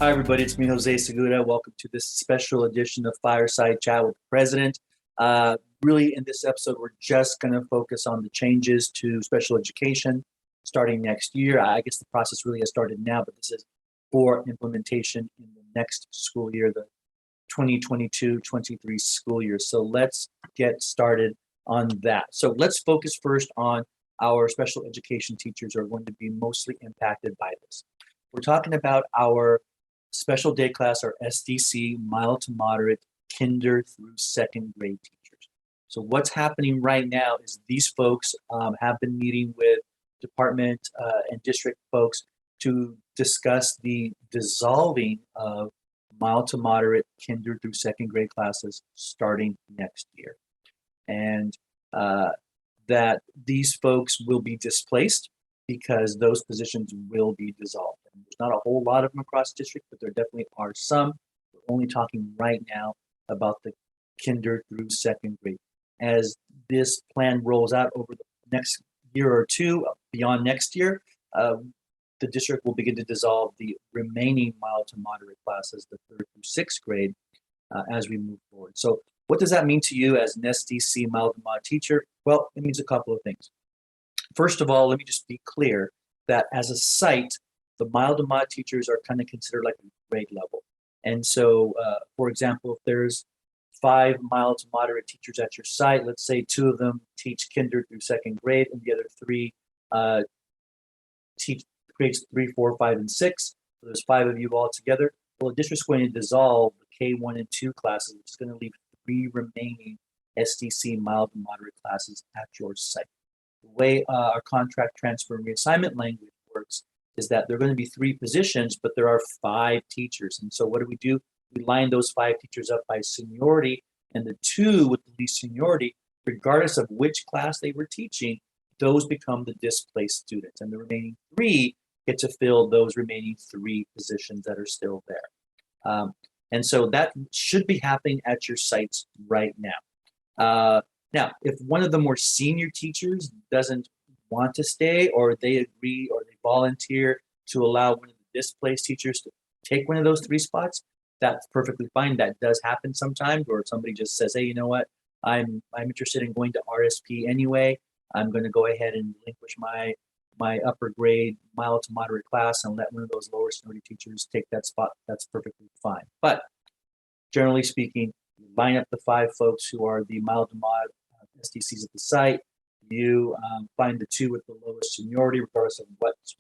Hi, everybody. It's me, Jose Segura. Welcome to this special edition of Fireside Chat with the President. Really, in this episode, we're just going to focus on the changes to special education starting next year. I guess the process really has started now, but this is for implementation in the next school year, the 2022-23 school year. So let's get started on that. So let's focus first on our special education teachers who are going to be mostly impacted by this. We're talking about our special day class, or SDC, mild to moderate, kinder through second grade teachers. So what's happening right now is these folks have been meeting with department and district folks to discuss the dissolving of mild to moderate kinder through second grade classes starting next year. And that these folks will be displaced because those positions will be dissolved. And there's not a whole lot of them across the district, but there definitely are some. We're only talking right now about the kinder through second grade. As this plan rolls out over the next year or two, beyond next year, the district will begin to dissolve the remaining mild to moderate classes, the third through sixth grade, as we move forward. So what does that mean to you as an SDC mild to mod teacher? Well, it means a couple of things. First of all, let me just be clear that as a site, the mild to mod teachers are kind of considered like a grade level. And so, for example, if there's 5 mild to moderate teachers at your site, let's say 2 of them teach kinder through second grade and the other 3 teach grades 3, 4, 5, and 6. So there's 5 of you all together. Well, the district's going to dissolve the K1 and 2 classes, which is going to leave 3 remaining SDC mild to moderate classes at your site. The way our contract transfer and reassignment language works is that there are going to be 3 positions, but there are 5 teachers. And so what do? We line those 5 teachers up by seniority, and the 2 with the least seniority, regardless of which class they were teaching, those become the displaced students. And the remaining 3 get to fill those remaining 3 positions that are still there. And so that should be happening at your sites right now. Now, if one of the more senior teachers doesn't want to stay, or they agree or they volunteer to allow one of the displaced teachers to take one of those 3 spots, that's perfectly fine. That does happen sometimes, or somebody just says, hey, you know what, I'm interested in going to RSP anyway. I'm going to go ahead and relinquish my upper grade mild to moderate class and let one of those lower seniority teachers take that spot. That's perfectly fine. But generally speaking, you line up the 5 folks who are the mild to mod SDCs at the site. You find the 2 with the lowest seniority, regardless of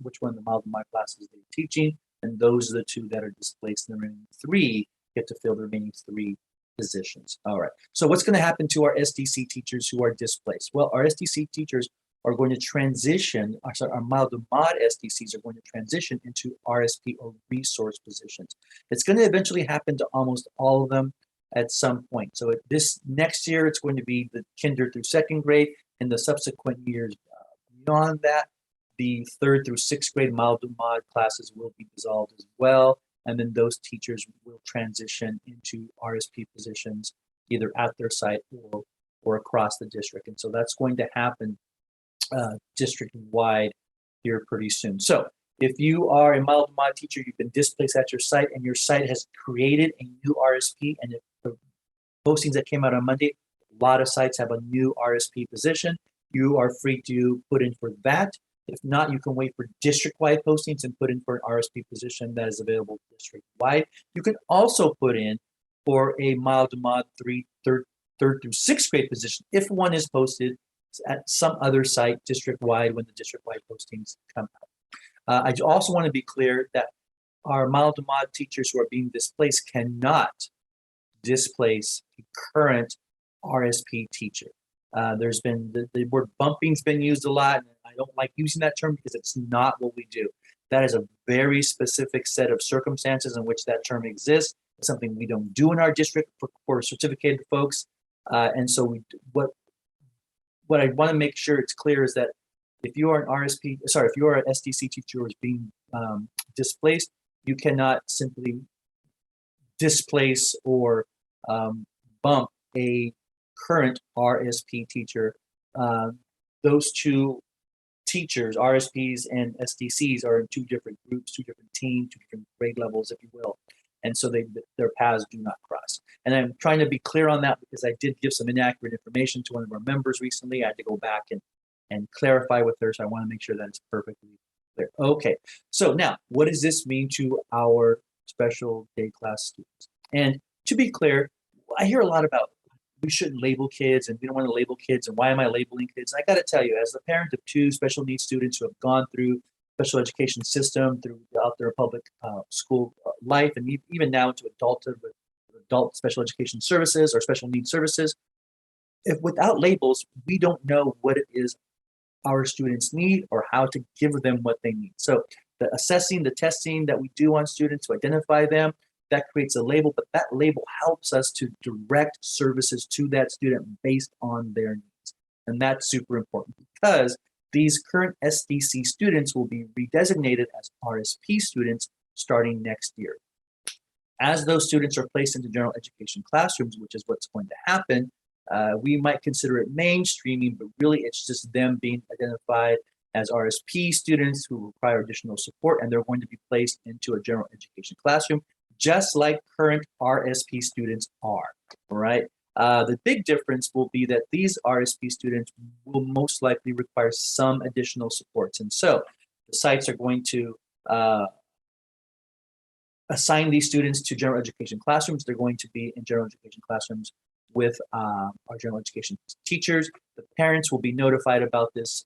which one of the mild to mod classes they're teaching, and those are the 2 that are displaced. And the remaining 3 get to fill the remaining 3 positions. All right. So what's going to happen to our SDC teachers who are displaced? Well, our SDC teachers are going to transition. Our mild to mod SDCs are going to transition into RSP or resource positions. It's going to eventually happen to almost all of them at some point. So this next year, it's going to be the kinder through second grade, and the subsequent years beyond that, the third through sixth grade mild to mod classes will be dissolved as well. And then those teachers will transition into RSP positions, either at their site or across the district. And so that's going to happen district-wide here pretty soon. So if you are a mild to mod teacher, you've been displaced at your site, and your site has created a new RSP, and if the postings that came out on Monday, a lot of sites have a new RSP position. You are free to put in for that. If not, you can wait for district-wide postings and put in for an RSP position that is available district-wide. You can also put in for a mild to mod third through sixth grade position if one is posted at some other site district-wide when the district-wide postings come out. I also want to be clear that our mild to mod teachers who are being displaced cannot displace a current RSP teacher. There's been the word bumping's been used a lot, and I don't like using that term because it's not what we do. That is a very specific set of circumstances in which that term exists. It's something we don't do in our district for certificated folks. And so what I want to make sure it's clear is that if you are if you are an SDC teacher who is being displaced, you cannot simply displace or bump a current RSP teacher. Those 2 teachers, RSPs and SDCs are in two different groups, two different teams, two different grade levels, if you will. And so their paths do not cross. And I'm trying to be clear on that because I did give some inaccurate information to one of our members recently. I had to go back and clarify with her, so I want to make sure that it's perfectly clear. Okay, so now, what does this mean to our special day class students? And to be clear, I hear a lot about we shouldn't label kids and we don't want to label kids and why am I labeling kids? I got to tell you, as the parent of two special needs students who have gone through special education system throughout their public school life and even now into adulthood with adult special education services or special needs services, if without labels, we don't know what it is our students need or how to give them what they need. So the assessing, the testing that we do on students to identify them, that creates a label, but that label helps us to direct services to that student based on their needs. And that's super important because these current SDC students will be redesignated as RSP students starting next year. As those students are placed into general education classrooms, which is what's going to happen, we might consider it mainstreaming, but really it's just them being identified as RSP students who require additional support, and they're going to be placed into a general education classroom, just like current RSP students are, all right? The big difference will be that these RSP students will most likely require some additional supports. And so the sites are going to assign these students to general education classrooms. They're going to be in general education classrooms with our general education teachers. The parents will be notified about this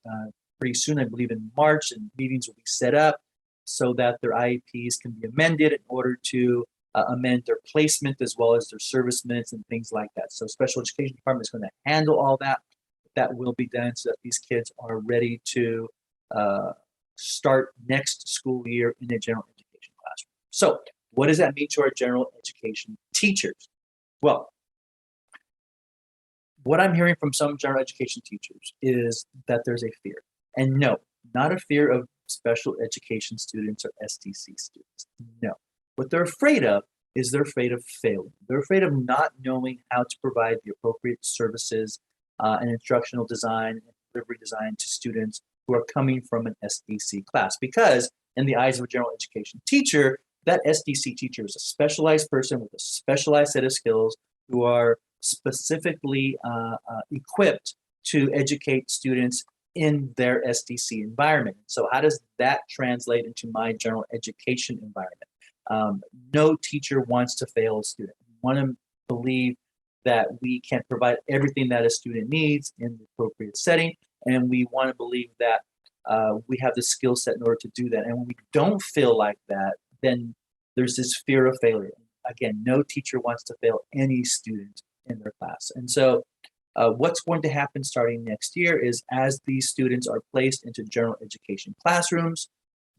pretty soon, I believe in March, and meetings will be set up so that their IEPs can be amended in order to amend their placement as well as their service minutes and things like that. So special education department is going to handle all that. That will be done so that these kids are ready to start next school year in a general education classroom. So what does that mean to our general education teachers? Well, what I'm hearing from some general education teachers is that there's a fear. And no, not a fear of special education students or SDC students. No. What they're afraid of is they're afraid of failing. They're afraid of not knowing how to provide the appropriate services and instructional design and delivery design to students who are coming from an SDC class. Because in the eyes of a general education teacher, that SDC teacher is a specialized person with a specialized set of skills who are specifically equipped to educate students in their SDC environment. So how does that translate into my general education environment? No teacher wants to fail a student. We want to believe that we can provide everything that a student needs in the appropriate setting, and we want to believe that we have the skill set in order to do that. And when we don't feel like that, then there's this fear of failure. Again, no teacher wants to fail any student in their class. And so what's going to happen starting next year is as these students are placed into general education classrooms,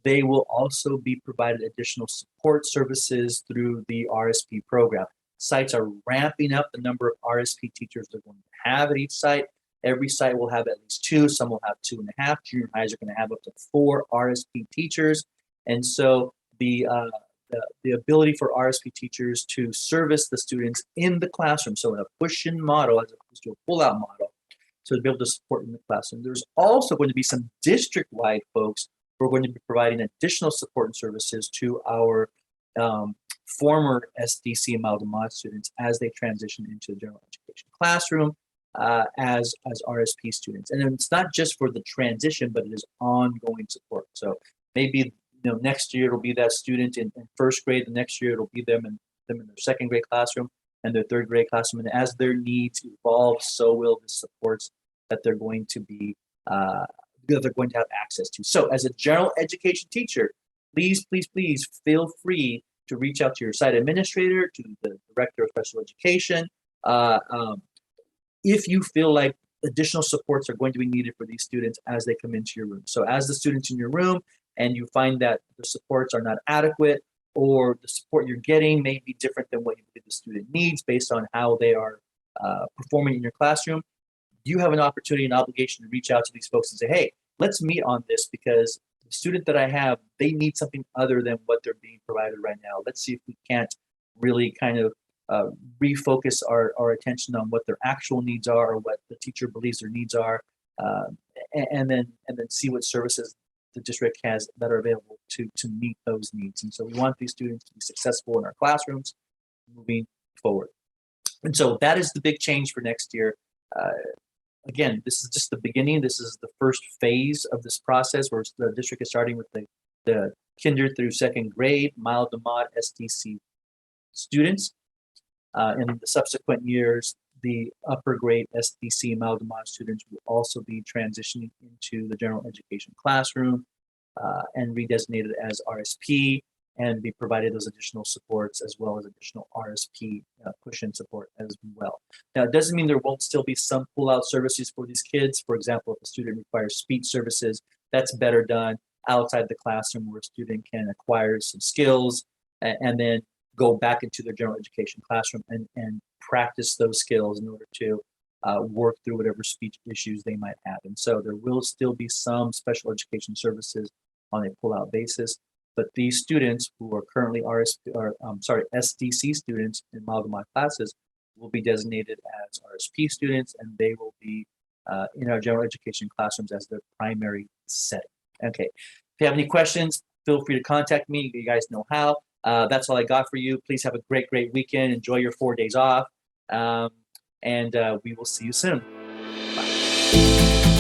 they will also be provided additional support services through the RSP program. Sites are ramping up the number of RSP teachers they're going to have at each site. Every site will have at least 2, some will have 2.5. Junior highs are going to have up to 4 RSP teachers. And so the ability for RSP teachers to service the students in the classroom, so in a push-in model as opposed to a pull-out model, so to be able to support in the classroom. There's also going to be some district-wide folks who are going to be providing additional support and services to our former SDC Maldemod students as they transition into the general education classroom as RSP students. And it's not just for the transition, but it is ongoing support. So maybe next year it'll be that student in first grade. The next year it'll be them in their second grade classroom and their third grade classroom. And as their needs evolve, so will the supports that they're going to be that they're going to have access to. So as a general education teacher, please feel free to reach out to your site administrator, to the director of special education, if you feel like additional supports are going to be needed for these students as they come into your room. So as the students in your room and you find that the supports are not adequate or the support you're getting may be different than what you believe the student needs based on how they are performing in your classroom, you have an opportunity and obligation to reach out to these folks and say, hey, let's meet on this because the student that I have, they need something other than what they're being provided right now. Let's see if we can't really kind of refocus our attention on what their actual needs are or what the teacher believes their needs are. and then see what services the district has that are available to meet those needs. And so we want these students to be successful in our classrooms moving forward. And so that is the big change for next year. Again, this is just the beginning. This is the first phase of this process where the district is starting with the kinder through second grade, mild to mod SDC students. In the subsequent years, the upper grade SDC mild to mod students will also be transitioning into the general education classroom and redesignated as RSP and be provided those additional supports as well as additional RSP push-in support as well. Now, it doesn't mean there won't still be some pull-out services for these kids. For example, if a student requires speech services, that's better done outside the classroom where a student can acquire some skills and then go back into their general education classroom and practice those skills in order to work through whatever speech issues they might have. And so there will still be some special education services on a pull-out basis, but these students who are currently SDC students in mild to mod classes will be designated as RSP students, and they will be in our general education classrooms as their primary setting. Okay, if you have any questions, feel free to contact me. You guys know how. That's all I got for you. Please have a great weekend. Enjoy your 4 days off. And we will see you soon. Bye.